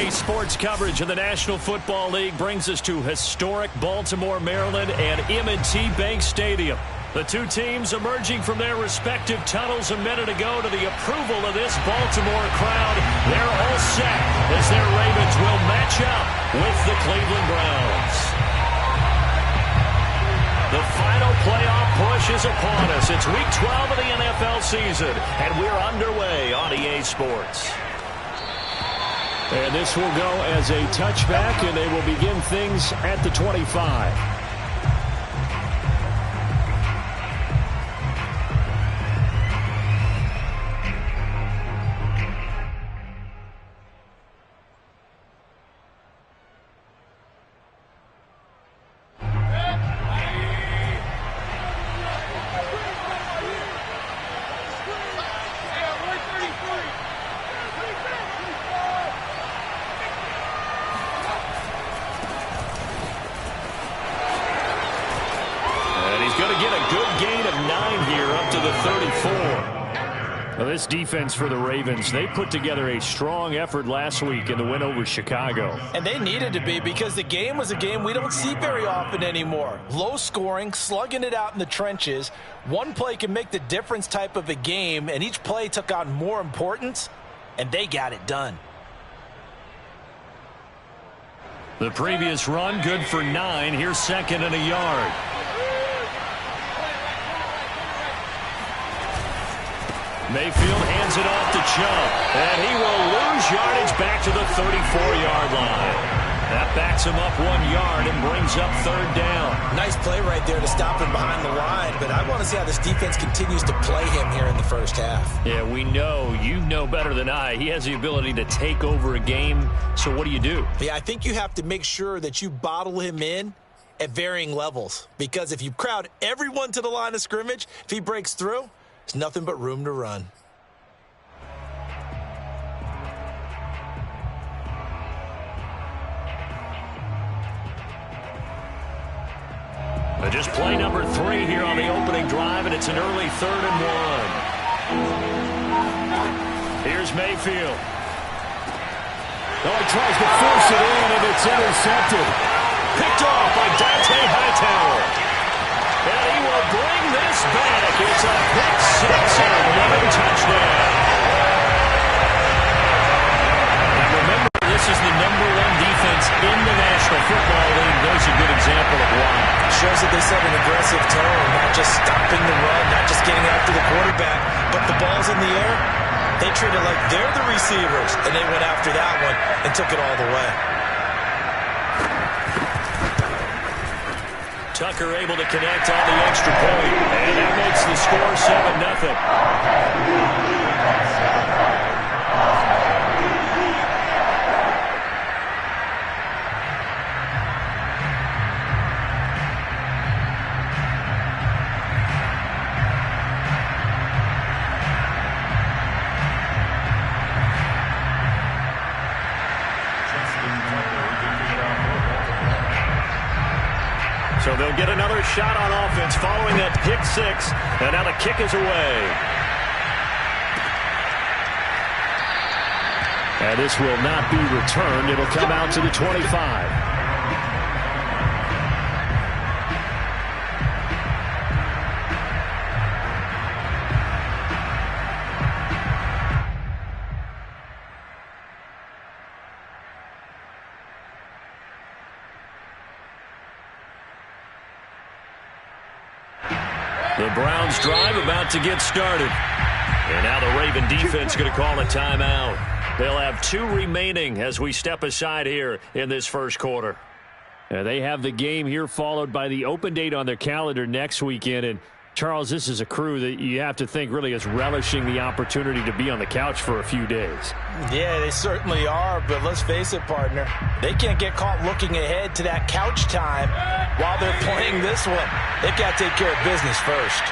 Today's sports coverage of the National Football League brings us to historic Baltimore, Maryland and M&T Bank Stadium. The two teams emerging from their respective tunnels a minute ago to the approval of this Baltimore crowd. They're all set as their Ravens will match up with the Cleveland Browns. The final playoff push is upon us. It's Week 12 of the NFL season, and we're underway on EA Sports. And this will go as a touchback, and they will begin things at the 25. This defense for the Ravens, they put together a strong effort last week in the win over Chicago. And they needed to be, because the game was a game we don't see very often anymore. Low scoring, slugging it out in the trenches. One play can make the difference type of a game, and each play took on more importance, and they got it done. The previous run, good for 9. Here's second and a yard. Mayfield hands it off to Chubb, and he will lose yardage back to the 34-yard line. That backs him up 1 yard and brings up third down. Nice play right there to stop him behind the line, but I want to see how this defense continues to play him here in the first half. Yeah, we know, you know better than I, he has the ability to take over a game, so what do you do? Yeah, I think you have to make sure that you bottle him in at varying levels, because if you crowd everyone to the line of scrimmage, if he breaks through, there's nothing but room to run. Just play number 3 here on the opening drive, and it's an early 3rd and 1. Here's Mayfield. Oh, he tries to force it in, and it's intercepted. Picked off by Dante Hightower. And he will bring this back. It's a pick 6 and another touchdown. Now remember, this is the number 1 defense in the National Football League. There's a good example of why. Shows that they set an aggressive tone, not just stopping the run, not just getting after the quarterback, but the ball's in the air. They treat it like they're the receivers, and they went after that one and took it all the way. Tucker able to connect on the extra point, and that makes the score 7-0. So they'll get another shot on offense following that pick 6, and now the kick is away. And this will not be returned. It'll come out to the 25. The Browns drive about to get started. And now the Raven defense going to call a timeout. They'll have 2 remaining as we step aside here in this first quarter. They have the game here followed by the open date on their calendar next weekend. And Charles, this is a crew that you have to think really is relishing the opportunity to be on the couch for a few days. Yeah, they certainly are, but let's face it, partner. They can't get caught looking ahead to that couch time while they're playing this one. They've got to take care of business first.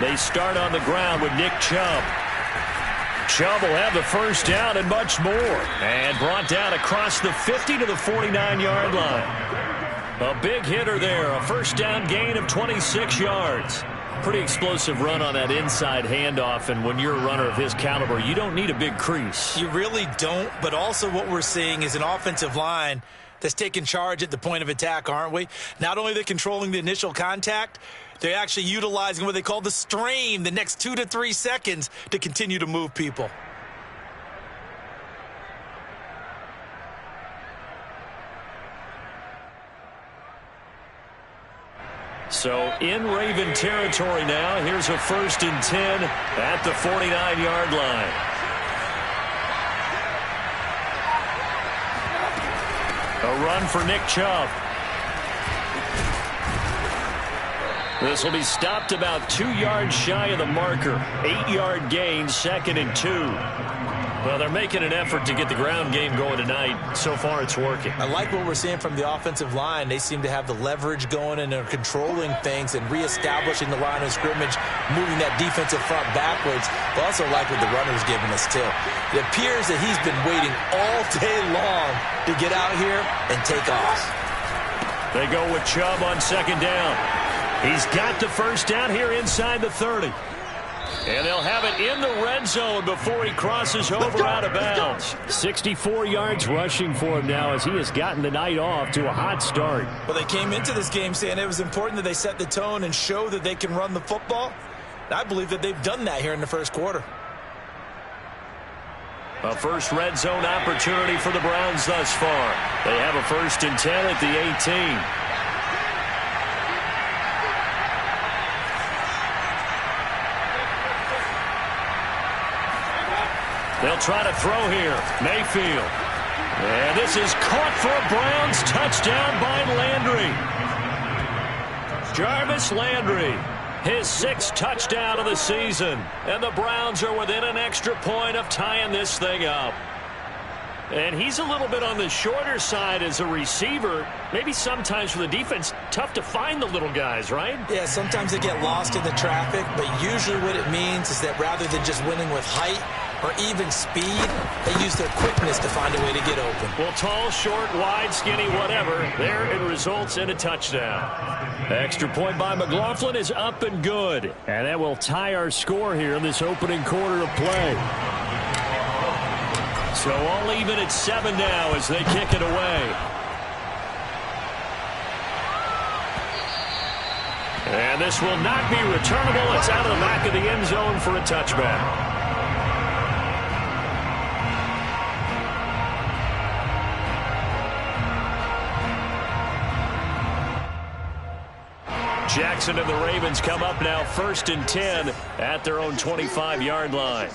They start on the ground with Nick Chubb. Chubb will have the first down and much more. And brought down across the 50 to the 49-yard line. A big hitter there. A first down gain of 26 yards. Pretty explosive run on that inside handoff, and when you're a runner of his caliber, you don't need a big crease. You really don't, but also what we're seeing is an offensive line that's taking charge at the point of attack, aren't we? Not only are they controlling the initial contact, they're actually utilizing what they call the strain, the next 2 to 3 seconds, to continue to move people. So in Raven territory now. Here's a 1st and 10 at the 49-yard line. A run for Nick Chubb. This will be stopped about 2 yards shy of the marker. 8-yard gain, 2nd and 2. Well, they're making an effort to get the ground game going tonight. So far, it's working. I like what we're seeing from the offensive line. They seem to have the leverage going, and they're controlling things and reestablishing the line of scrimmage, moving that defensive front backwards. I also like what the runner's giving us, too. It appears that he's been waiting all day long to get out here and take off. They go with Chubb on 2nd down. He's got the first down here inside the 30. And they'll have it in the red zone before he crosses over out of bounds. 64 yards rushing for him now as he has gotten the night off to a hot start. Well, they came into this game saying it was important that they set the tone and show that they can run the football. I believe that they've done that here in the first quarter. A first red zone opportunity for the Browns thus far. They have a 1st and 10 at the 18. They'll try to throw here. Mayfield. And this is caught for a Browns touchdown by Landry. Jarvis Landry, his 6th touchdown of the season. And the Browns are within an extra point of tying this thing up. And he's a little bit on the shorter side as a receiver. Maybe sometimes for the defense, tough to find the little guys, right? Yeah, sometimes they get lost in the traffic, but usually what it means is that rather than just winning with height or even speed, they use their quickness to find a way to get open. Well, tall, short, wide, skinny, whatever, there it results in a touchdown. Extra point by McLaughlin is up and good. And that will tie our score here in this opening quarter of play. So all even at 7 now as they kick it away. And this will not be returnable. It's out of the back of the end zone for a touchback. Jackson and the Ravens come up now 1st and 10 at their own 25-yard line.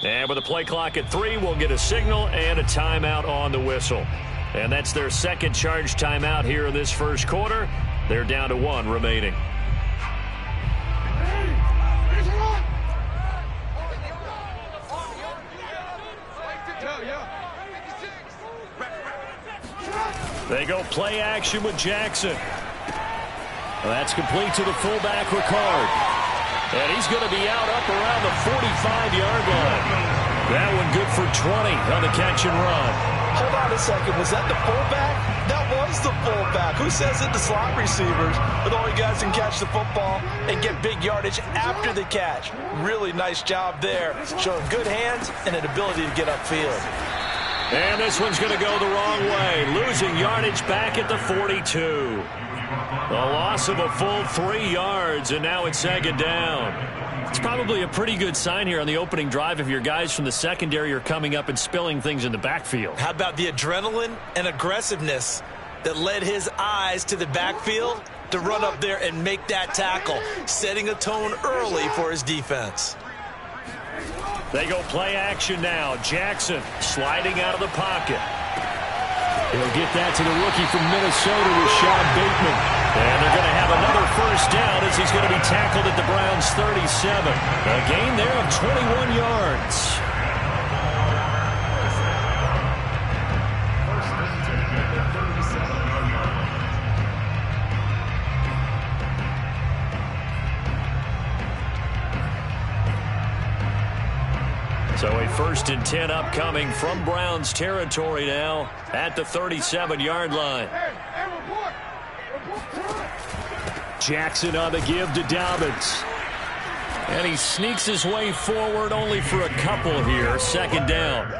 And with a play clock at 3, we'll get a signal and a timeout on the whistle. And that's their 2nd charge timeout here in this first quarter. They're down to 1 remaining. They go play action with Jackson. Well, that's complete to the fullback, Ricard. And he's going to be out up around the 45-yard line. That one good for 20 on the catch and run. Hold on a second. Was that the fullback? That was the fullback. Who says it? The slot receivers. But all you guys can catch the football and get big yardage after the catch. Really nice job there. Showing good hands and an ability to get upfield. And this one's going to go the wrong way. Losing yardage back at the 42. A loss of a full 3 yards, and now it's 2nd down. It's probably a pretty good sign here on the opening drive if your guys from the secondary are coming up and spilling things in the backfield. How about the adrenaline and aggressiveness that led his eyes to the backfield to run up there and make that tackle, setting a tone early for his defense. They go play action now. Jackson sliding out of the pocket. He'll get that to the rookie from Minnesota, Rashad Bateman. And they're going to have another first down as he's going to be tackled at the Browns' 37. A gain there of 21 yards. So a 1st and 10 upcoming from Browns territory now at the 37-yard line. Jackson on the give to Dobbins. And he sneaks his way forward only for a couple here. 2nd down.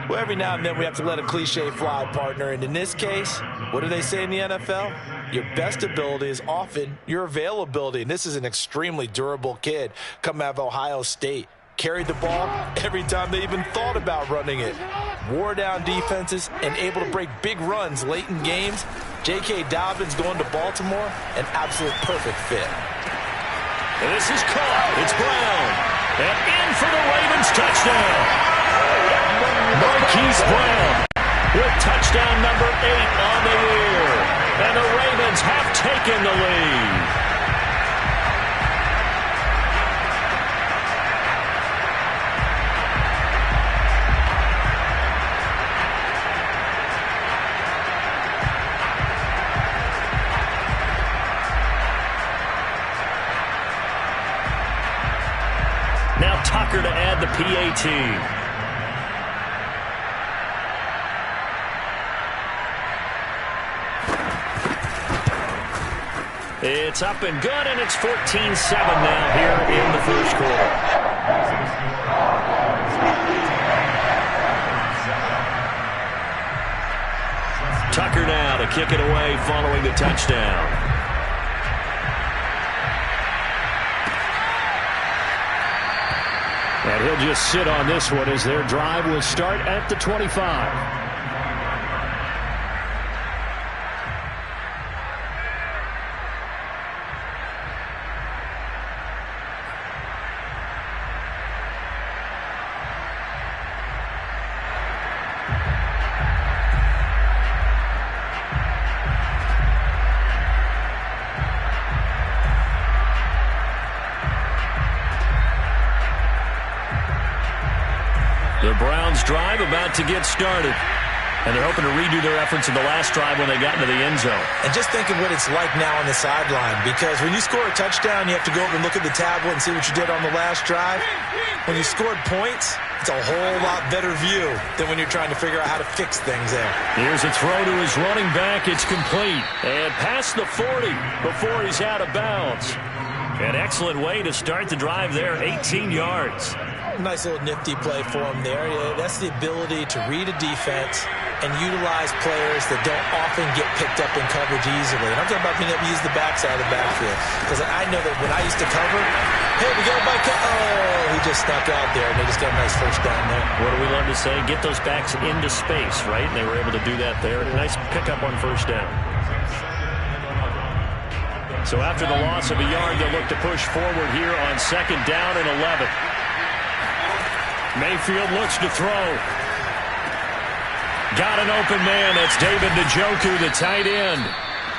Well, every now and then we have to let a cliche fly, partner. And in this case, what do they say in the NFL? Your best ability is often your availability. And this is an extremely durable kid coming out of Ohio State. Carried the ball every time they even thought about running it. Wore down defenses and able to break big runs late in games. J.K. Dobbins going to Baltimore, an absolute perfect fit. And this is caught. It's Brown. And in for the Ravens touchdown. Marquise Brown with touchdown number 8 on the year. And the Ravens have taken the lead. Now Tucker to add the PAT. It's up and good, and it's 14-7 now here in the first quarter. Tucker now to kick it away following the touchdown. And he'll just sit on this one as their drive will start at the 25. The Browns drive about to get started. And they're hoping to redo their efforts in the last drive when they got into the end zone. And just think of what it's like now on the sideline, because when you score a touchdown, you have to go over and look at the tablet and see what you did on the last drive. When you scored points, it's a whole lot better view than when you're trying to figure out how to fix things there. Here's a throw to his running back. It's complete. And past the 40 before he's out of bounds. An excellent way to start the drive there, 18 yards. Nice little nifty play for him there. Yeah, that's the ability to read a defense and utilize players that don't often get picked up in coverage easily. And I'm talking about being able to use the backside of the backfield. Because I know that when I used to cover, hey, we got by he just snuck out there, and they just got a nice first down there. What do we love to say? Get those backs into space, right? And they were able to do that there. Nice pickup on first down. So after the loss of a yard, they'll look to push forward here on 2nd down and 11. Mayfield looks to throw. Got an open man. That's David Njoku, the tight end.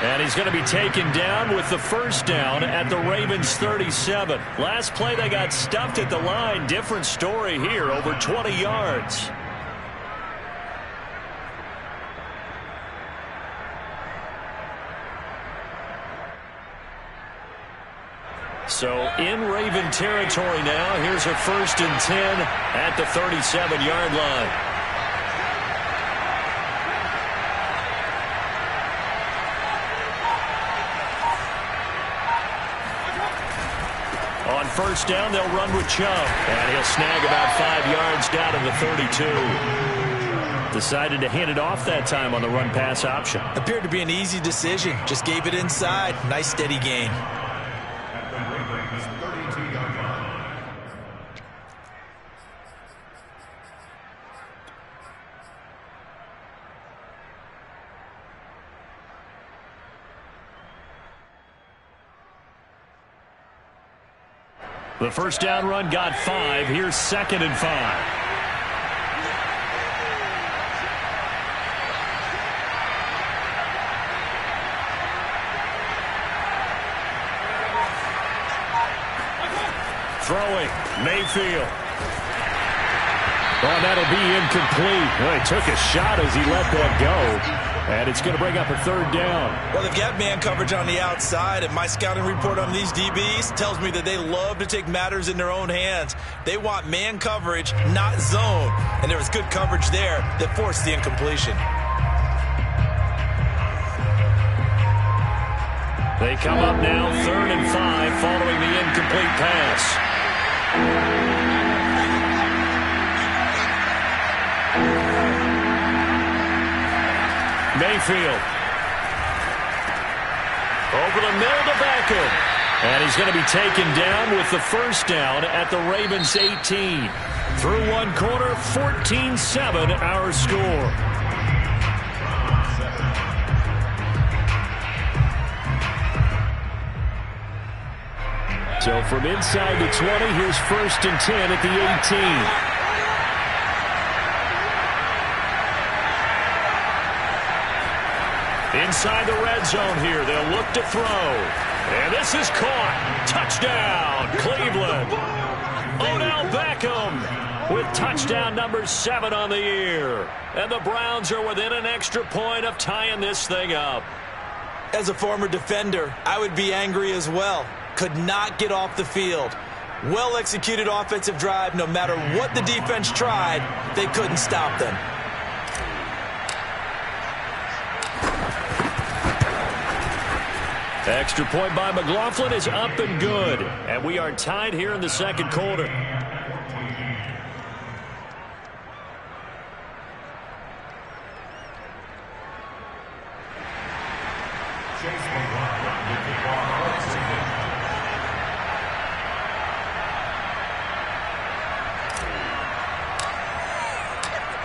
And he's going to be taken down with the first down at the Ravens' 37. Last play, they got stuffed at the line. Different story here, over 20 yards. So in Raven territory now. Here's a 1st and 10 at the 37-yard line. On first down, they'll run with Chubb. And he'll snag about 5 yards down to the 32. Decided to hand it off that time on the run-pass option. Appeared to be an easy decision. Just gave it inside. Nice steady gain. The first down run got 5. Here's 2nd and 5. Throwing, Mayfield. Oh, that'll be incomplete. Well, he took a shot as he let that go. And it's going to bring up a third down. Well, they've got man coverage on the outside, and my scouting report on these DBs tells me that they love to take matters in their own hands. They want man coverage, not zone. And there was good coverage there that forced the incompletion. They come up now 3rd and 5 following the incomplete pass. Mayfield. Over the middle to Beckham. And he's going to be taken down with the first down at the Ravens 18. Through one quarter, 14-7 our score. So from inside the 20, here's 1st and 10 at the 18. Inside the red zone here, they'll look to throw. And this is caught. Touchdown, Cleveland. Odell Beckham with touchdown number 7 on the year. And the Browns are within an extra point of tying this thing up. As a former defender, I would be angry as well. Could not get off the field. Well-executed offensive drive. No matter what the defense tried, they couldn't stop them. Extra point by McLaughlin is up and good. And we are tied here in the second quarter.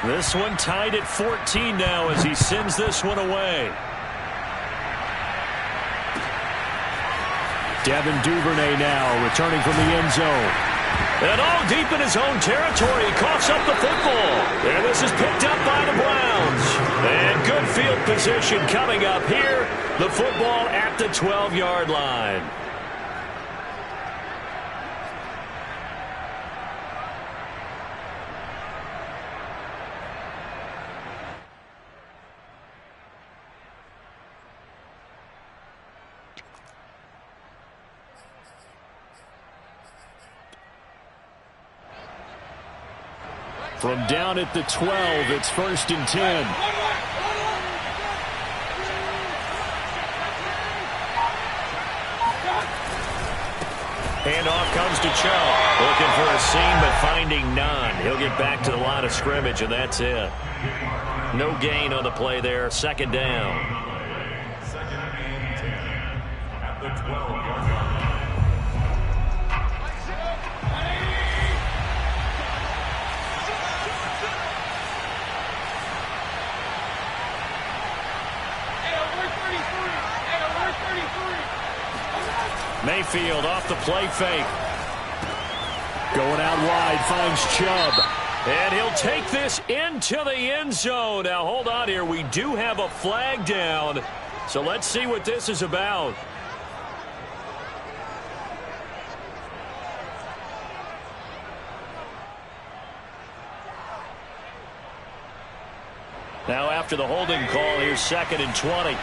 This one tied at 14 now as he sends this one away. Devin Duvernay now returning from the end zone. And all deep in his own territory. He coughs up the football. And this is picked up by the Browns. And good field position coming up here. The football at the 12-yard line. From down at the 12, it's 1st and 10. Handoff comes to Chubb. Looking for a seam, but finding none. He'll get back to the line of scrimmage, and that's it. No gain on the play there. 2nd down. Second and 10 at the 12-yard line. Mayfield off the play fake. Going out wide, finds Chubb. And he'll take this into the end zone. Now, hold on here. We do have a flag down. So let's see what this is about. Now, after the holding call, here's 2nd and 20.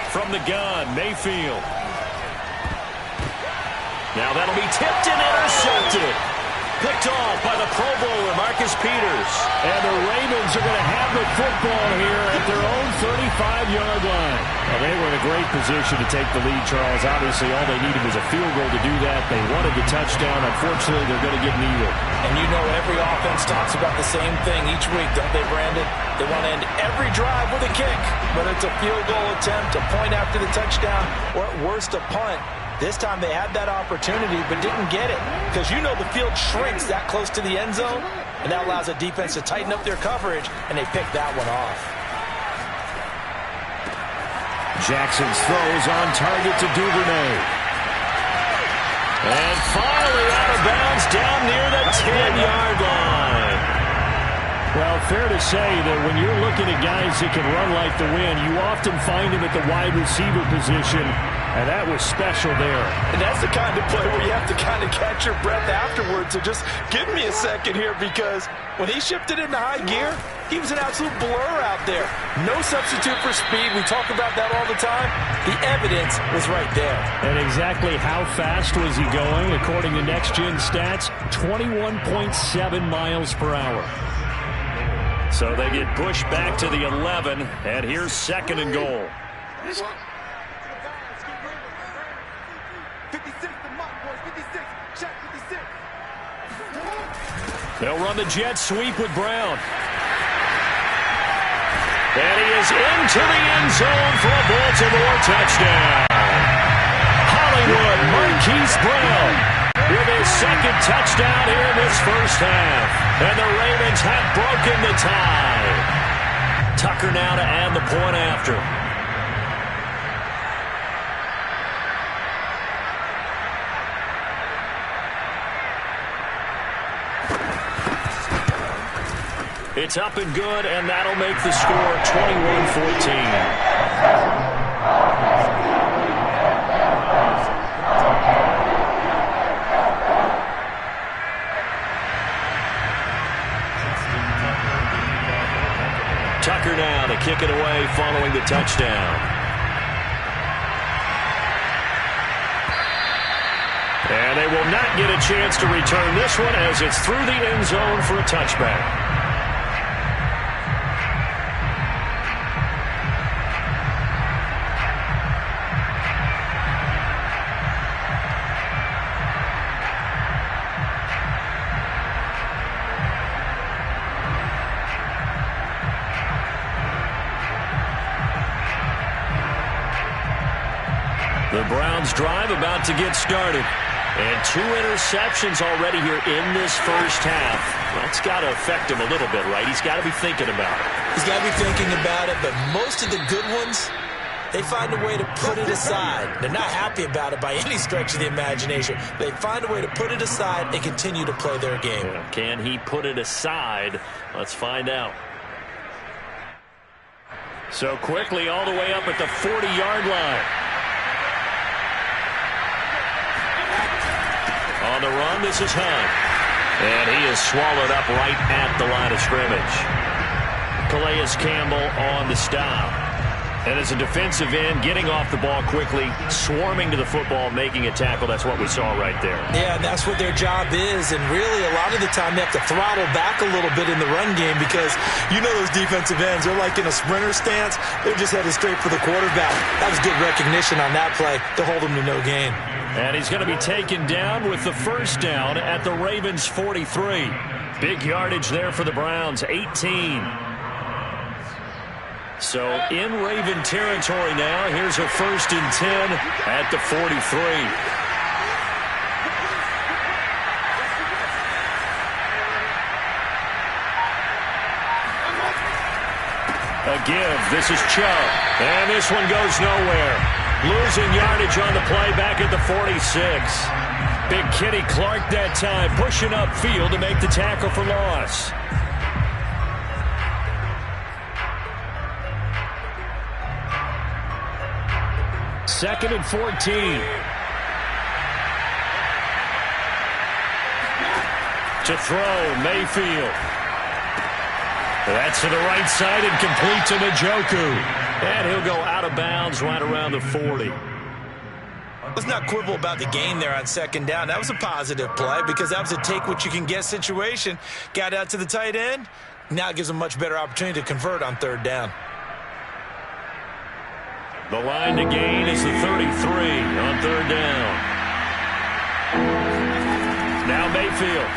From the gun, Mayfield. Now that'll be tipped and intercepted. Picked off by the Pro Bowler, Marcus Peters. And the Ravens are going to have the football here at their own 35-yard line. Well, they were in a great position to take the lead, Charles. Obviously, all they needed was a field goal to do that. They wanted the touchdown. Unfortunately, they're going to get neither. And you know every offense talks about the same thing each week, don't they, Brandon? They want to end every drive with a kick, whether it's a field goal attempt, a point after the touchdown, or at worst a punt. This time they had that opportunity but didn't get it because you know the field shrinks that close to the end zone, and that allows a defense to tighten up their coverage, and they picked that one off. Jackson's throws on target to Duvernay. And finally out of bounds down near the 10-yard line. Well, fair to say that when you're looking at guys that can run like the wind, you often find them at the wide receiver position. And that was special there. And that's the kind of play where you have to kind of catch your breath afterwards. So just give me a second here, because when he shifted into high gear, he was an absolute blur out there. No substitute for speed. We talk about that all the time. The evidence was right there. And exactly how fast was he going? According to Next Gen Stats, 21.7 miles per hour. So they get pushed back to the 11, and here's 2nd and goal. They'll run the jet sweep with Brown. And he is into the end zone for a Baltimore touchdown. Hollywood Marquise Brown with his 2nd touchdown here in this first half. And the Ravens have broken the tie. Tucker now to add the point after. It's up and good, and that'll make the score 21-14. Tucker now to kick it away following the touchdown. And they will not get a chance to return this one as it's through the end zone for a touchback. The Browns drive about to get started. And 2 interceptions already here in this first half. That's got to affect him a little bit, right? He's got to be thinking about it. He's got to be thinking about it, but most of the good ones, they find a way to put it aside. They're not happy about it by any stretch of the imagination. They find a way to put it aside and continue to play their game. Yeah, can he put it aside? Let's find out. So quickly all the way up at the 40-yard line. On the run, this is Hunt. And he is swallowed up right at the line of scrimmage. Calais Campbell on the stop. And as a defensive end, getting off the ball quickly, swarming to the football, making a tackle. That's what we saw right there. Yeah, that's what their job is. And really, a lot of the time, they have to throttle back a little bit in the run game because you know those defensive ends, they're like in a sprinter stance. They're just headed straight for the quarterback. That was good recognition on that play to hold him to no gain. And he's going to be taken down with the first down at the Ravens' 43. Big yardage there for the Browns, 18. So in Raven territory now. Here's a 1st and 10 at the 43. A give. This is Chubb. And this one goes nowhere. Losing yardage on the play back at the 46. Big Kenny Clark that time pushing upfield to make the tackle for loss. Second and 14. To throw, Mayfield. That's to the right side and complete to Njoku. And he'll go out of bounds right around the 40. Let's not quibble about the gain there on 2nd down. That was a positive play because that was a take-what-you-can-get situation. Got out to the tight end. Now it gives them a much better opportunity to convert on 3rd down. The line to gain is the 33 on 3rd down. Now Mayfield.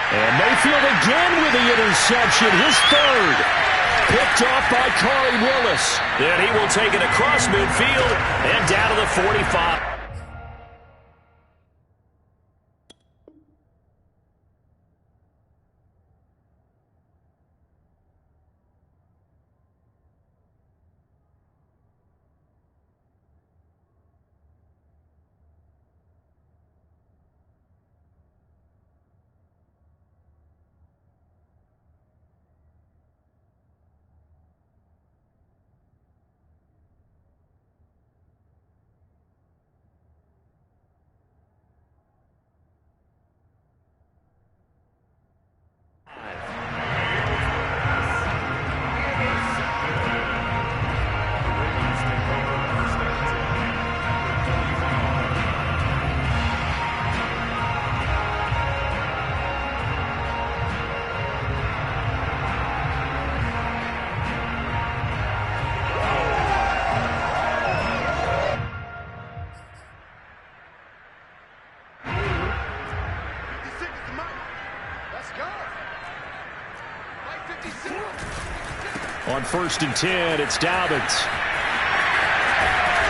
And Mayfield again with the interception, his 3rd. Picked off by Corey Willis. Then he will take it across midfield and down to the 45. On 1st and 10, it's Dobbins.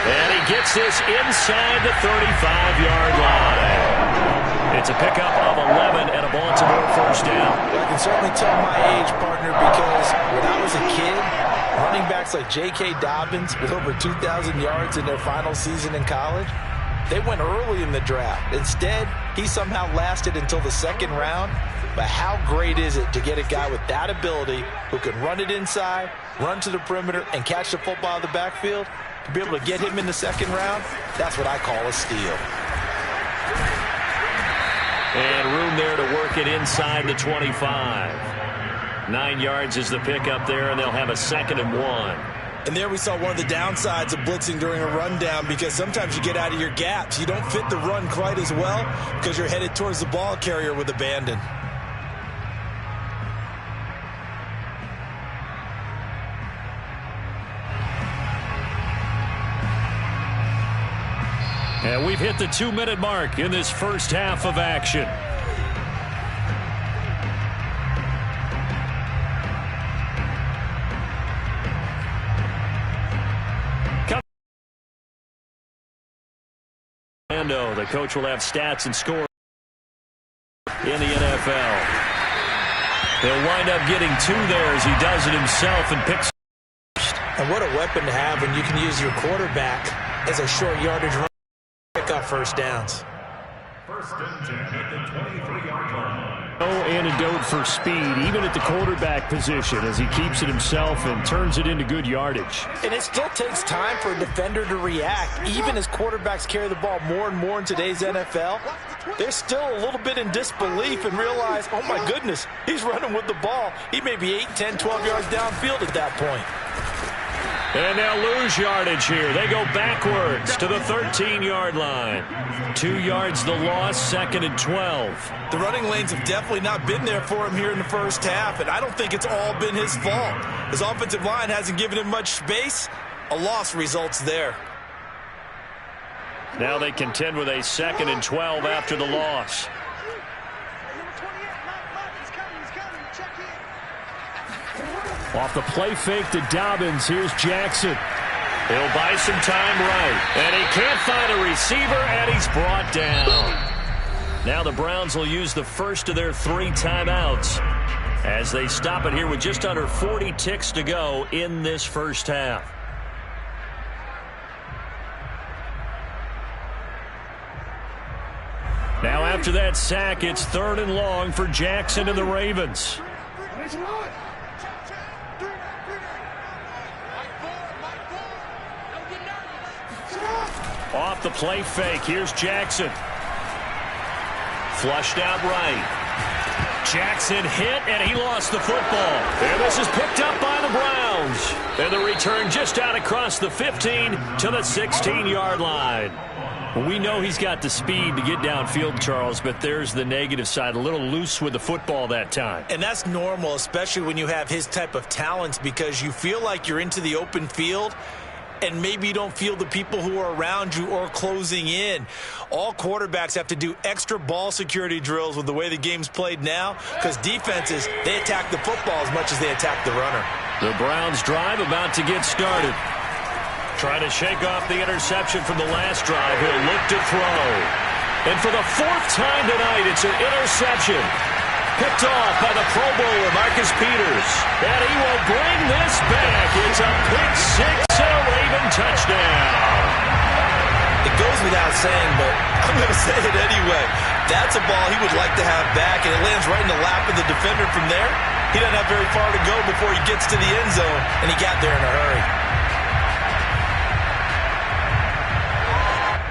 And he gets this inside the 35-yard line. It's a pickup of 11 and a Baltimore first down. I can certainly tell my age, partner, because when I was a kid, running backs like J.K. Dobbins with over 2,000 yards in their final season in college, they went early in the draft. Instead, he somehow lasted until the 2nd round. But how great is it to get a guy with that ability who can run it inside, run to the perimeter, and catch the football in the backfield? To be able to get him in the 2nd round, that's what I call a steal. And room there to work it inside the 25. 9 yards is the pickup there, and they'll have a 2nd and 1. And there we saw one of the downsides of blitzing during a rundown, because sometimes you get out of your gaps. You don't fit the run quite as well because you're headed towards the ball carrier with abandon. And we've hit the 2-minute mark in this first half of action. The coach will have stats and scores in the NFL. He'll wind up getting 2 there as he does it himself and picks. And what a weapon to have when you can use your quarterback as a short yardage run to pick up first downs. 1st and 10 at the 23-yard line. No antidote for speed, even at the quarterback position, as he keeps it himself and turns it into good yardage. And it still takes time for a defender to react. Even as quarterbacks carry the ball more and more in today's NFL, they're still a little bit in disbelief and realize, oh my goodness, he's running with the ball. He may be 8, 10, 12 yards downfield at that point. And they'll lose yardage here. They go backwards to the 13-yard line. 2 yards the loss, 2nd and 12. The running lanes have definitely not been there for him here in the first half, and I don't think it's all been his fault. His offensive line hasn't given him much space. A loss results there. Now they contend with a 2nd and 12 after the loss. Off the play fake to Dobbins, here's Jackson. He'll buy some time right. And he can't find a receiver, and he's brought down. Now the Browns will use the first of their 3 timeouts as they stop it here with just under 40 ticks to go in this first half. Now after that sack, it's 3rd and long for Jackson and the Ravens. Off the play fake, here's Jackson. Flushed out right. Jackson hit, and he lost the football. And this is picked up by the Browns. And the return just out across the 15 to the 16-yard line. We know he's got the speed to get downfield, Charles, but there's the negative side. A little loose with the football that time. And that's normal, especially when you have his type of talents, because you feel like you're into the open field, and maybe you don't feel the people who are around you or closing in. All quarterbacks have to do extra ball security drills with the way the game's played now, because defenses, they attack the football as much as they attack the runner. The Browns drive about to get started. Trying to shake off the interception from the last drive. He'll look to throw. And for the 4th time tonight, it's an interception. Picked off by the Pro Bowler, Marcus Peters. And he will bring this back. It's a pick 6 and a Raven touchdown. It goes without saying, but I'm going to say it anyway. That's a ball he would like to have back, and it lands right in the lap of the defender from there. He doesn't have very far to go before he gets to the end zone, and he got there in a hurry.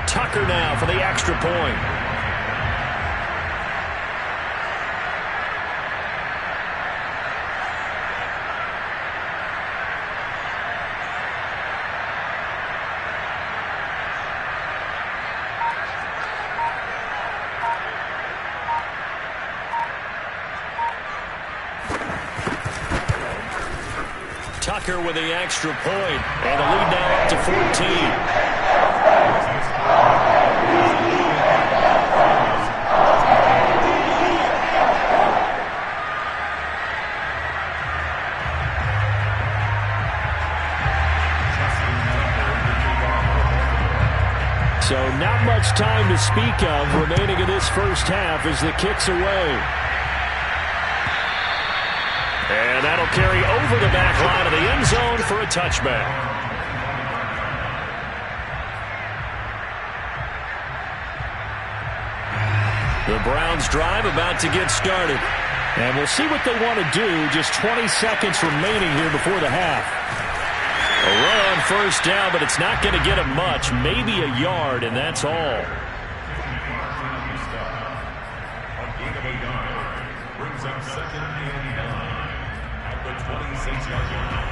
Tucker now for the extra point. Tucker with the extra point, and the lead now up to 14. to speak of remaining in this first half as the kick's away. And that'll carry over the back line of the end zone for a touchback. The Browns drive about to get started. And we'll see what they want to do. Just 20 seconds remaining here before the half. A run on first down, but it's not going to get him much. Maybe a yard, and that's all. A gain of a yard brings up 2nd and 9 at the 26-yard line.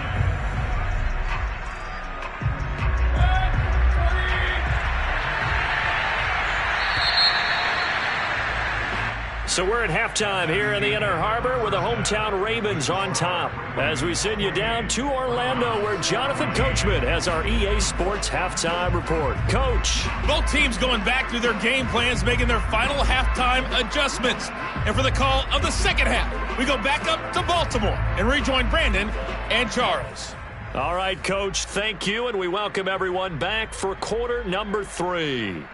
So we're at halftime here in the Inner Harbor with the hometown Ravens on top as we send you down to Orlando where Jonathan Coachman has our EA Sports halftime report. Coach. Both teams going back through their game plans, making their final halftime adjustments. And for the call of the second half, we go back up to Baltimore and rejoin Brandon and Charles. All right, Coach, thank you, and we welcome everyone back for quarter number 3.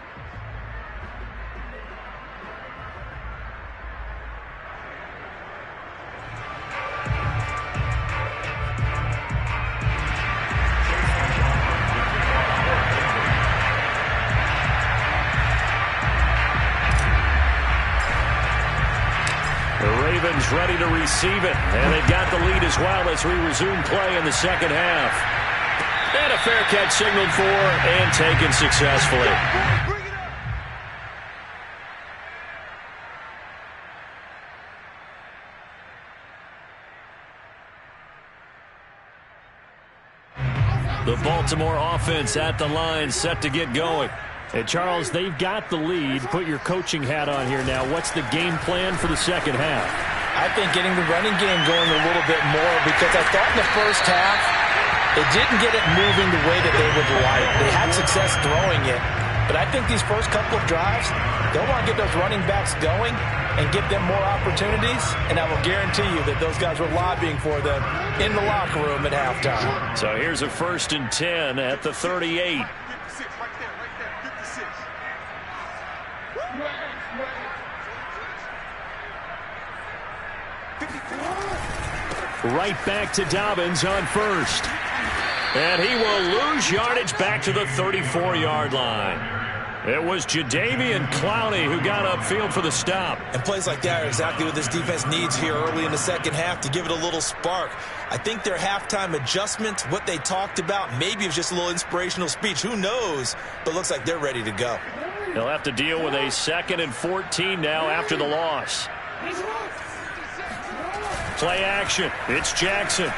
Ready to receive it, and they've got the lead as well as we resume play in the second half. And a fair catch signaled for and taken successfully. The Baltimore offense at the line, set to get going. And Charles, they've got the lead. Put your coaching hat on here now. What's the game plan for the second half? I think getting the running game going a little bit more because I thought in the first half it didn't get it moving the way that they would like. They had success throwing it, but I think these first couple of drives, they'll want to get those running backs going and give them more opportunities, and I will guarantee you that those guys were lobbying for them in the locker room at halftime. So here's a 1st and 10 at the 38. Right back to Dobbins on first. And he will lose yardage back to the 34-yard line. It was Jadeveon Clowney who got upfield for the stop. And plays like that are exactly what this defense needs here early in the second half to give it a little spark. I think their halftime adjustment, what they talked about, maybe it was just a little inspirational speech. Who knows? But looks like they're ready to go. They'll have to deal with a 2nd and 14 now after the loss. Play action. It's Jackson.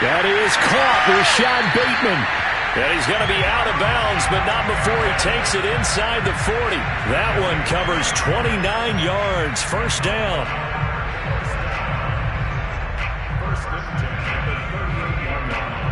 That is caught. Rashad Bateman. And he's going to be out of bounds, but not before he takes it inside the 40. That one covers 29 yards. First down. 1st and 10 at the 38-yard line.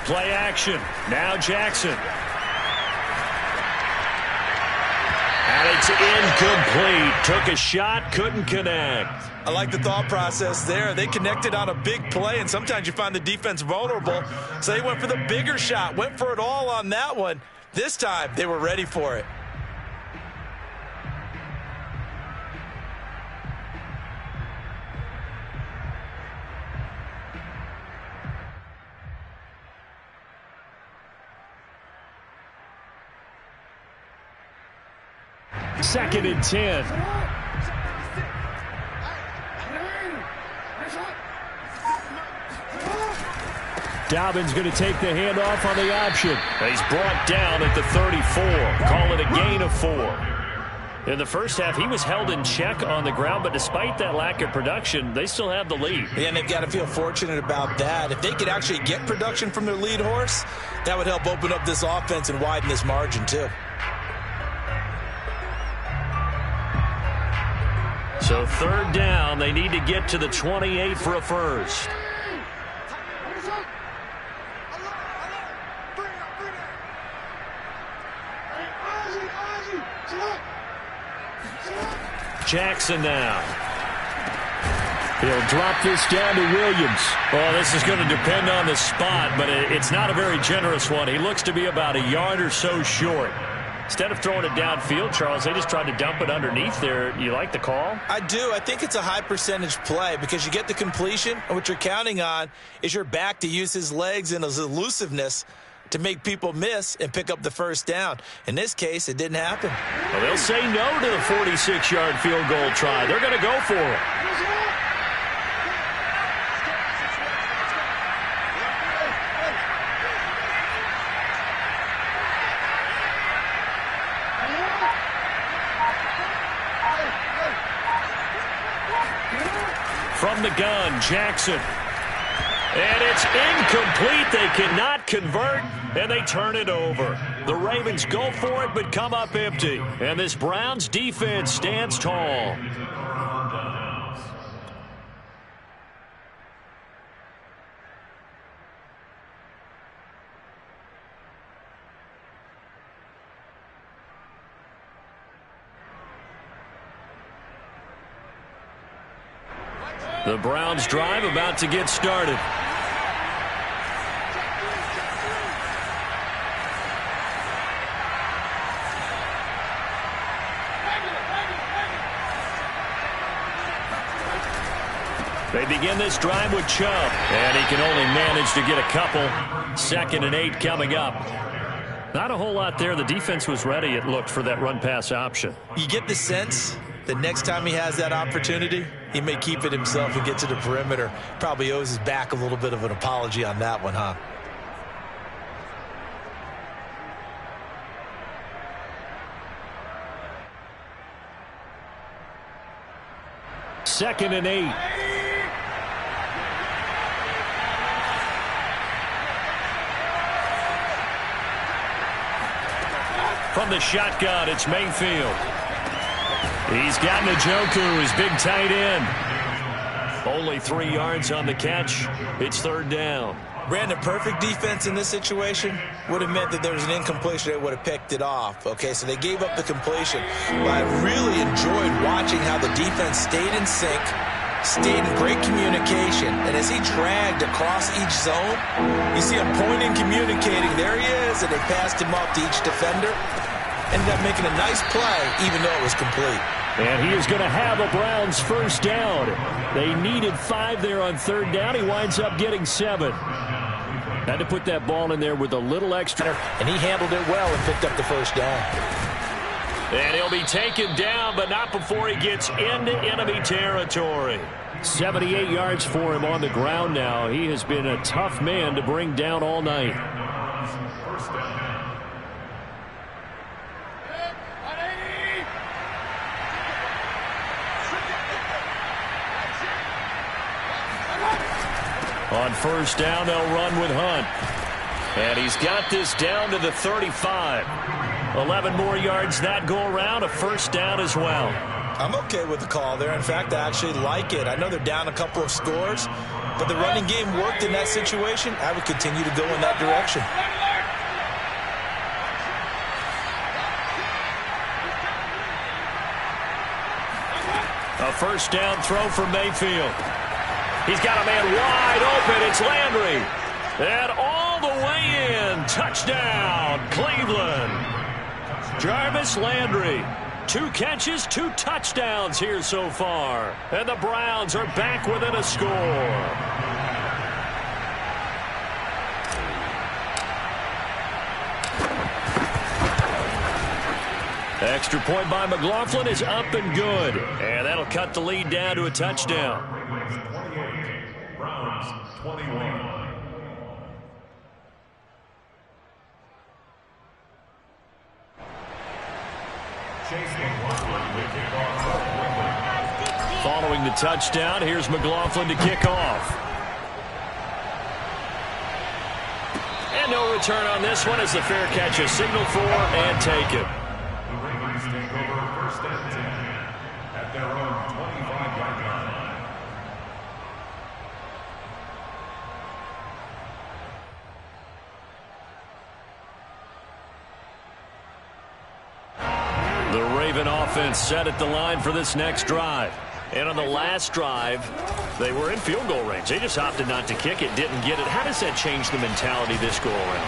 Play action. Now Jackson. And it's incomplete. Took a shot, couldn't connect. I like the thought process there. They connected on a big play, and sometimes you find the defense vulnerable. So they went for the bigger shot, went for it all on that one. This time, they were ready for it. Second and 10. Dobbins going to take the handoff on the option. He's brought down at the 34. Call it a gain of 4. In the first half, he was held in check on the ground, but despite that lack of production, they still have the lead. And they've got to feel fortunate about that. If they could actually get production from their lead horse, that would help open up this offense and widen this margin too. So So third down, they need to get to the 28 for a first. Jackson now. He'll drop this down to Williams. Well, this is going to depend on the spot, but it's not a very generous one. He looks to be about a yard or so short. Instead of throwing it downfield, Charles, they just tried to dump it underneath there. You like the call? I do. I think it's a high percentage play because you get the completion, and what you're counting on is your back to use his legs and his elusiveness to make people miss and pick up the first down. In this case, it didn't happen. Well, they'll say no to the 46-yard field goal try. They're going to go for it. From the gun, Jackson. And it's incomplete. They cannot convert, and they turn it over. The Ravens go for it, but come up empty. And this Browns defense stands tall. The Browns drive about to get started. They begin this drive with Chubb, and he can only manage to get a couple. 2nd and 8 coming up. Not a whole lot there. The defense was ready, it looked, for that run-pass option. You get the sense the next time he has that opportunity, he may keep it himself and get to the perimeter. Probably owes his back a little bit of an apology on that one, huh? Second and 8. From the shotgun, it's Mayfield. He's got Njoku, his big tight end. Only 3 yards on the catch. It's third down. Brandon, perfect defense in this situation would have meant that there was an incompletion. They would have picked it off. Okay, so they gave up the completion. But I really enjoyed watching how the defense stayed in sync, stayed in great communication. And as he dragged across each zone, you see him pointing, communicating. There he is, and they passed him up to each defender. Ended up making a nice play, even though it was complete. And he is going to have a Browns first down. They needed 5 there on third down. He winds up getting 7. Had to put that ball in there with a little extra. And he handled it well and picked up the first down. And he'll be taken down, but not before he gets into enemy territory. 78 yards for him on the ground now. He has been a tough man to bring down all night. On first down, they'll run with Hunt. And he's got this down to the 35. 11 more yards that go around, a first down as well. I'm okay with the call there. In fact, I actually like it. I know they're down a couple of scores, but the running game worked in that situation. I would continue to go in that direction. A first down throw for Mayfield. He's got a man wide open. It's Landry. And all the way in. Touchdown, Cleveland. Jarvis Landry. 2 catches, 2 touchdowns here so far. And the Browns are back within a score. Extra point by McLaughlin is up and good. And that'll cut the lead down to a touchdown. 28, Browns 21. Following the touchdown, here's McLaughlin to kick off. And no return on this one as the fair catch is signaled for and taken. The Ravens take over first and 10 at their own 25. Raven offense set at the line for this next drive. And on the last drive, they were in field goal range. They just opted not to kick it, didn't get it. How does that change the mentality this go around?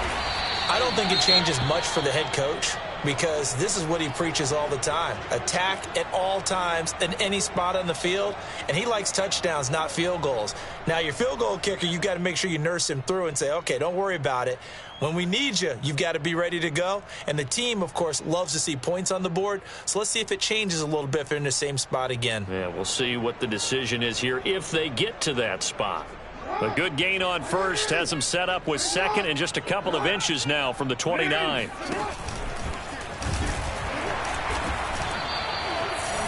I don't think it changes much for the head coach, because this is what he preaches all the time. Attack at all times in any spot on the field, and he likes touchdowns, not field goals. Now, your field goal kicker, you've got to make sure you nurse him through and say, okay, don't worry about it. When we need you, you've got to be ready to go. And the team, of course, loves to see points on the board. So let's see if it changes a little bit if they're in the same spot again. Yeah, we'll see what the decision is here if they get to that spot. A good gain on first has them set up with second and just a couple of inches now from the 29.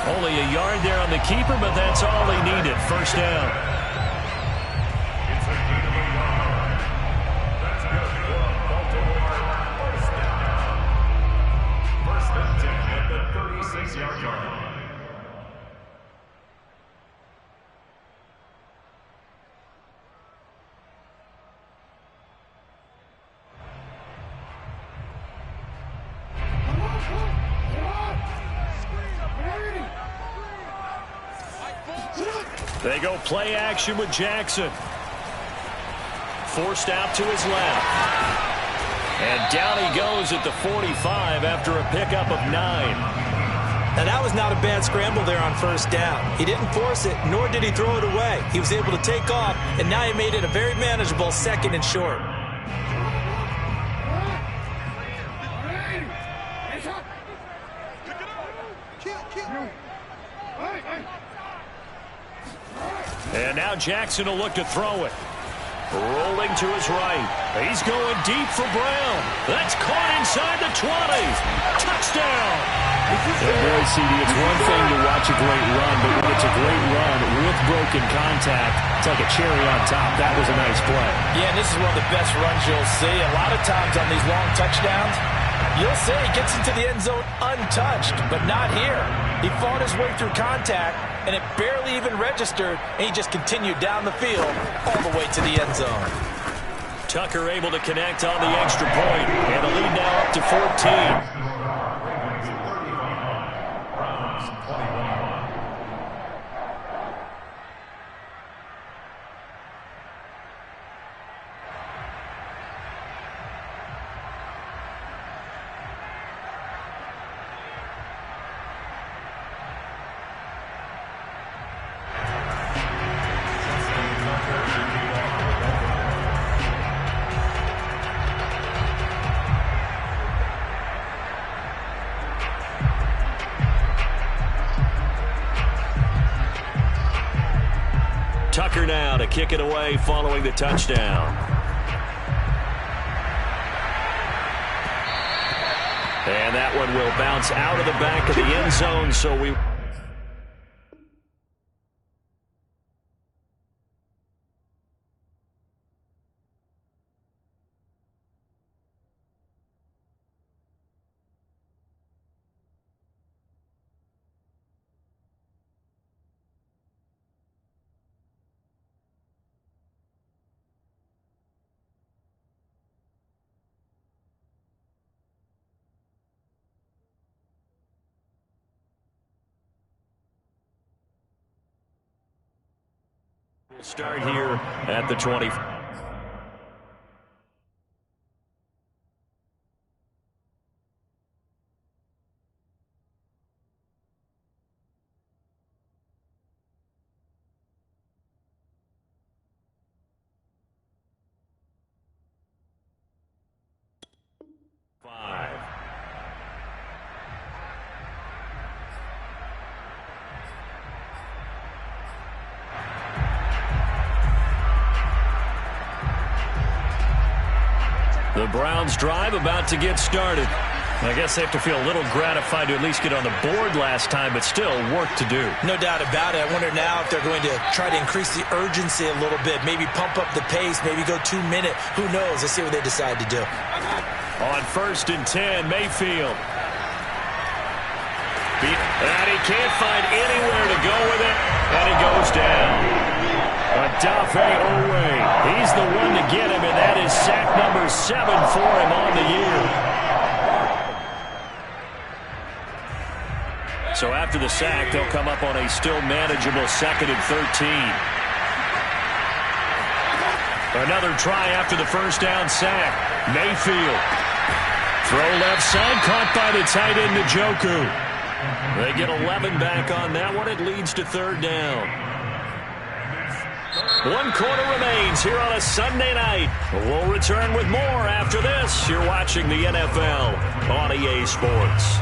Only a yard there on the keeper, but that's all he needed. First down. They go play action with Jackson. Forced out to his left. And down he goes at the 45 after a pickup of 9. Now, that was not a bad scramble there on first down. He didn't force it, nor did he throw it away. He was able to take off, and now he made it a very manageable second and short. And now Jackson will look to throw it. Rolling to his right. He's going deep for Brown. That's caught inside the 20. Touchdown. And boy, CD, it's one thing to watch a great run, but when it's a great run with broken contact, it's like a cherry on top. That was a nice play. Yeah, and this is one of the best runs you'll see. A lot of times on these long touchdowns, you'll see he gets into the end zone untouched, but not here. He fought his way through contact, and it barely even registered, and he just continued down the field all the way to the end zone. Tucker able to connect on the extra point, and a lead now up to 14. Tucker now to kick it away following the touchdown. And that one will bounce out of the back of the end zone, so we... We'll start here at the 20. The Browns drive about to get started. I guess they have to feel a little gratified to at least get on the board last time, but still work to do. No doubt about it. I wonder now if they're going to try to increase the urgency a little bit, maybe pump up the pace, maybe go 2 minute. Who knows? Let's see what they decide to do. On 1st and 10, Mayfield. And he can't find anywhere to go with it, and he goes down. Odafe Owe, he's the one to get him, and that is sack number 7 for him on the year. So after the sack, they'll come up on a still manageable 2nd and 13. Another try after the first down sack. Mayfield. Throw left side, caught by the tight end, Njoku. They get 11 back on that one. It leads to 3rd down. 1 quarter remains here on a Sunday night. We'll return with more after this. You're watching the NFL on EA Sports.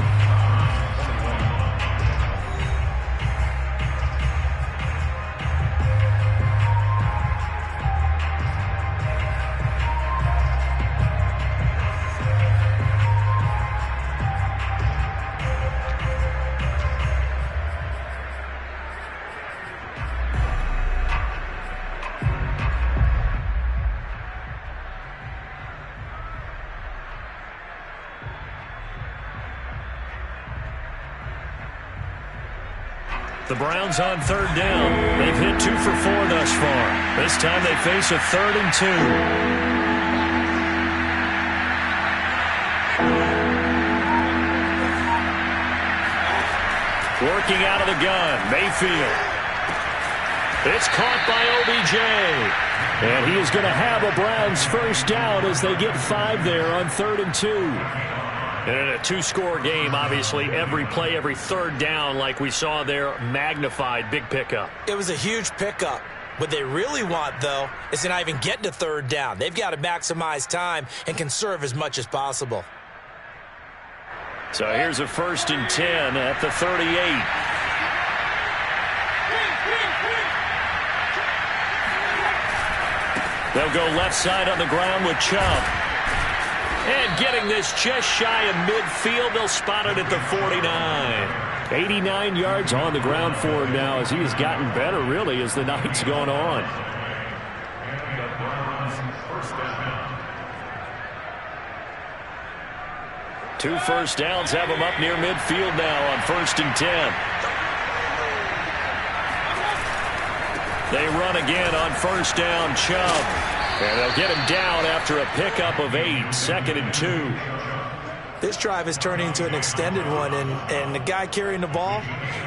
The Browns on 3rd down. They've hit 2 for 4 thus far. This time they face a 3rd and 2. Working out of the gun, Mayfield. It's caught by OBJ. And he is going to have a Browns first down as they get 5 there on 3rd and 2. And in a 2-score game, obviously, every play, every 3rd down, like we saw there, magnified, big pickup. It was a huge pickup. What they really want, though, is to not even get to 3rd down. They've got to maximize time and conserve as much as possible. So here's a 1st and 10 at the 38. They'll go left side on the ground with Chubb. And getting this just shy of midfield, they'll spot it at the 49. 89 yards on the ground for him now as he has gotten better, really, as the night's gone on. And the Browns first down. 2 first downs have him up near midfield now on 1st and 10. They run again on 1st down, Chubb. And they'll get him down after a pickup of 8, 2nd and 2. This drive is turning into an extended one, and the guy carrying the ball,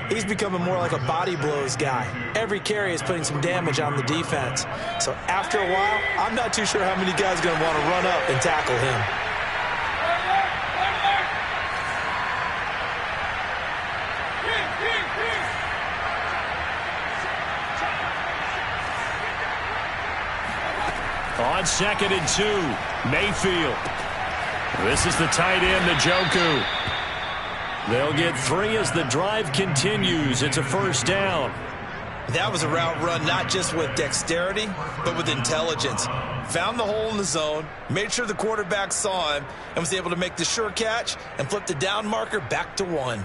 he's becoming more like a body blows guy. Every carry is putting some damage on the defense. So after a while, I'm not too sure how many guys are going to want to run up and tackle him. On 2nd and 2, Mayfield. This is the tight end, Njoku. They'll get 3 as the drive continues. It's a first down. That was a route run not just with dexterity, but with intelligence. Found the hole in the zone, made sure the quarterback saw him, and was able to make the sure catch and flip the down marker back to 1.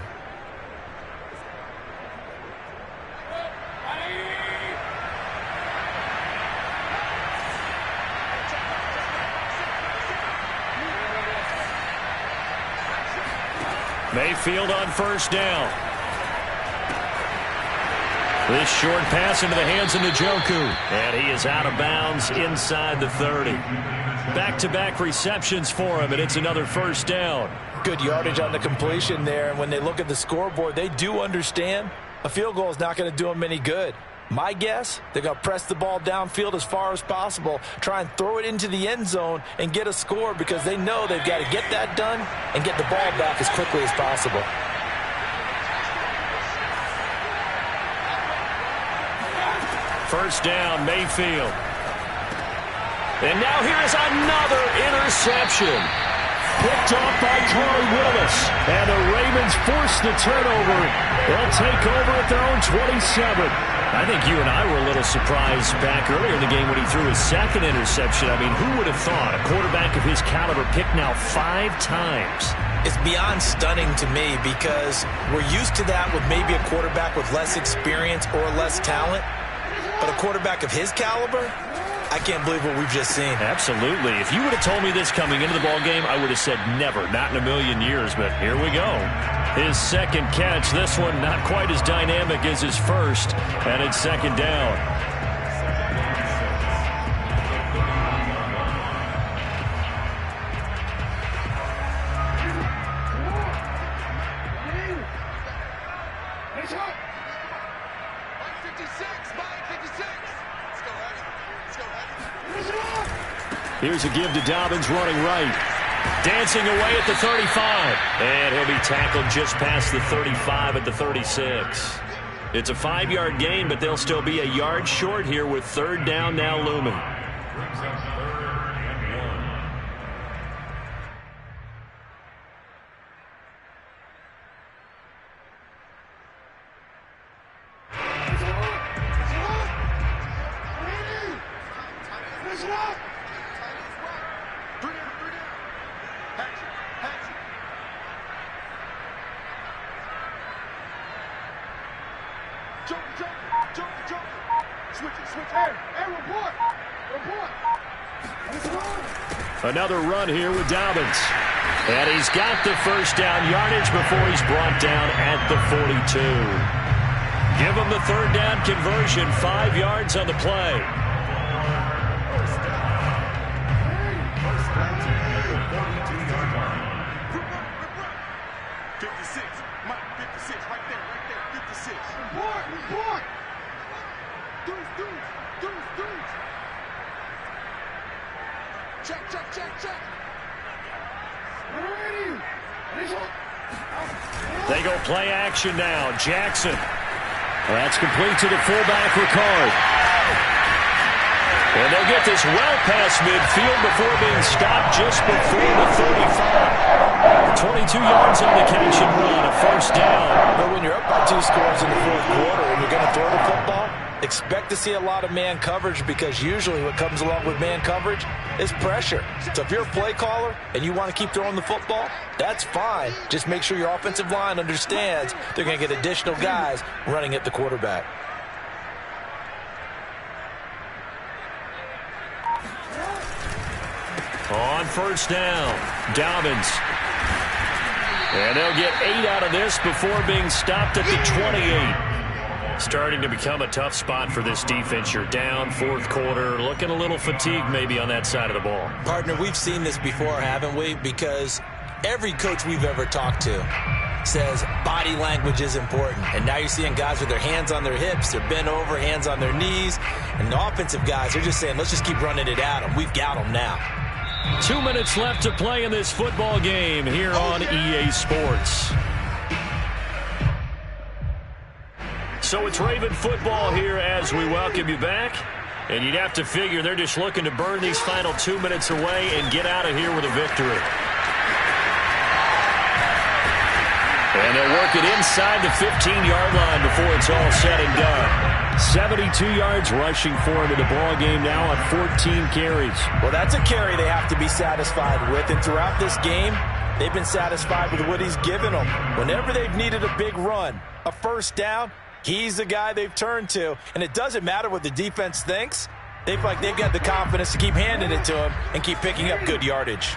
Mayfield on first down. This short pass into the hands of Njoku. And he is out of bounds inside the 30. Back-to-back receptions for him, and it's another first down. Good yardage on the completion there, and when they look at the scoreboard, they do understand a field goal is not going to do them any good. My guess, they're going to press the ball downfield as far as possible, try and throw it into the end zone and get a score because they know they've got to get that done and get the ball back as quickly as possible. First down, Mayfield. And now here is another interception. Picked off by Corey Willis. And the Ravens force the turnover. They'll take over at their own 27. I think you and I were a little surprised back earlier in the game when he threw his 2nd interception. I mean, who would have thought a quarterback of his caliber picked now 5 times? It's beyond stunning to me because we're used to that with maybe a quarterback with less experience or less talent. But a quarterback of his caliber, I can't believe what we've just seen. Absolutely. If you would have told me this coming into the ballgame, I would have said never, not in a million years. But here we go. His 2nd catch, this one not quite as dynamic as his first, and it's 2nd down. Here's a give to Dobbins running right. Dancing away at the 35. And he'll be tackled just past the 35 at the 36. It's a 5-yard gain, but they'll still be a yard short here with third down now looming. Another run here with Dobbins. And he's got the first down yardage before he's brought down at the 42. Give him the third down conversion, 5 yards on the play. They go play action now. Jackson. Well, that's complete to the fullback, Ricard. And they'll get this well past midfield before being stopped just before the 35. 22 yards on the catch and run, a first down. But when you're up by 2 scores in the fourth quarter and you're going to throw the football, expect to see a lot of man coverage, because usually what comes along with man coverage is pressure. So if you're a play caller and you want to keep throwing the football, that's fine. Just make sure your offensive line understands they're going to get additional guys running at the quarterback. On first down, Dobbins. And they'll get 8 out of this before being stopped at the 28. Starting to become a tough spot for this defense. You're down, fourth quarter, looking a little fatigued maybe on that side of the ball. Partner, we've seen this before, haven't we? Because every coach we've ever talked to says body language is important. And now you're seeing guys with their hands on their hips, they're bent over, hands on their knees. And the offensive guys, they're just saying, let's just keep running it at them. We've got them now. 2 minutes left to play in this football game here on EA Sports. So it's Raven football here as we welcome you back. And you'd have to figure they're just looking to burn these final 2 minutes away and get out of here with a victory. And they'll work it inside the 15-yard line before it's all said and done. 72 yards rushing for him in the ball game now on 14 carries. Well, that's a carry they have to be satisfied with. And throughout this game, they've been satisfied with what he's given them. Whenever they've needed a big run, a first down, he's the guy they've turned to. And it doesn't matter what the defense thinks. They feel like they've got the confidence to keep handing it to him and keep picking up good yardage.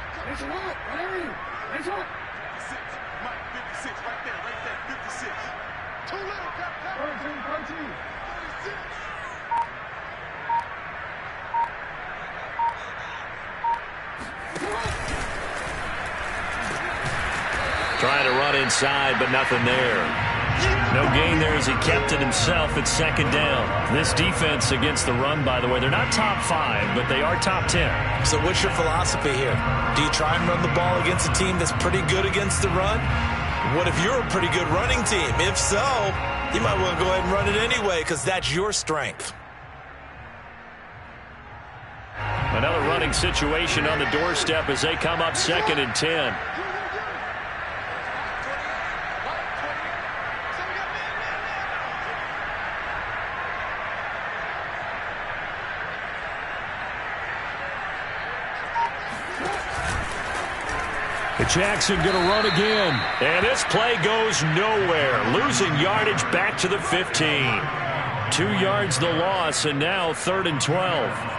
Trying to run inside, but nothing there. No gain there as he kept it himself at second down. This defense against the run, by the way, they're not top 5, but they are top 10. So what's your philosophy here? Do you try and run the ball against a team that's pretty good against the run? What if you're a pretty good running team? If so, you might want to go ahead and run it anyway, because that's your strength. Another running situation on the doorstep as they come up 2nd and 10. Jackson going to run again. And this play goes nowhere. Losing yardage back to the 15. 2 yards the loss, and now 3rd and 12.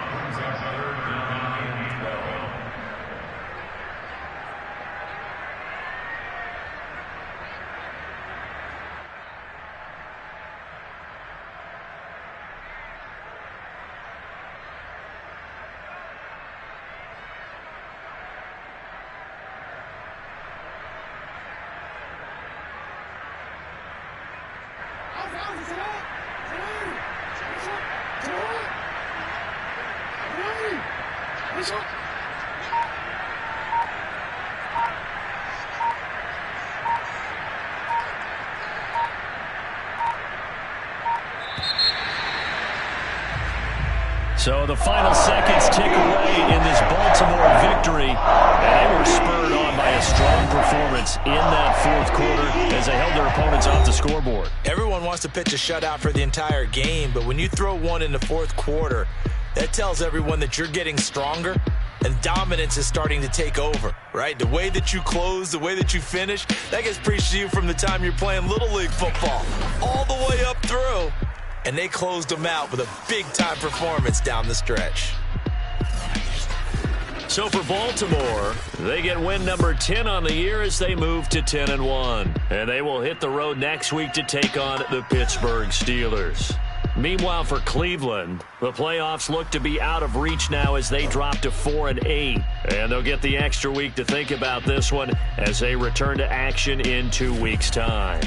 So the final seconds tick away in this Baltimore victory, and they were spurred on by a strong performance in that fourth quarter as they held their opponents off the scoreboard. Everyone wants to pitch a shutout for the entire game, but when you throw one in the fourth quarter, that tells everyone that you're getting stronger and dominance is starting to take over, right? The way that you close, the way that you finish, that gets preached to you from the time you're playing Little League football all the way up through. And they closed them out with a big-time performance down the stretch. So for Baltimore, they get win number 10 on the year as they move to 10-1. And they will hit the road next week to take on the Pittsburgh Steelers. Meanwhile, for Cleveland, the playoffs look to be out of reach now as they drop to 4-8. And they'll get the extra week to think about this one as they return to action in 2 weeks' time.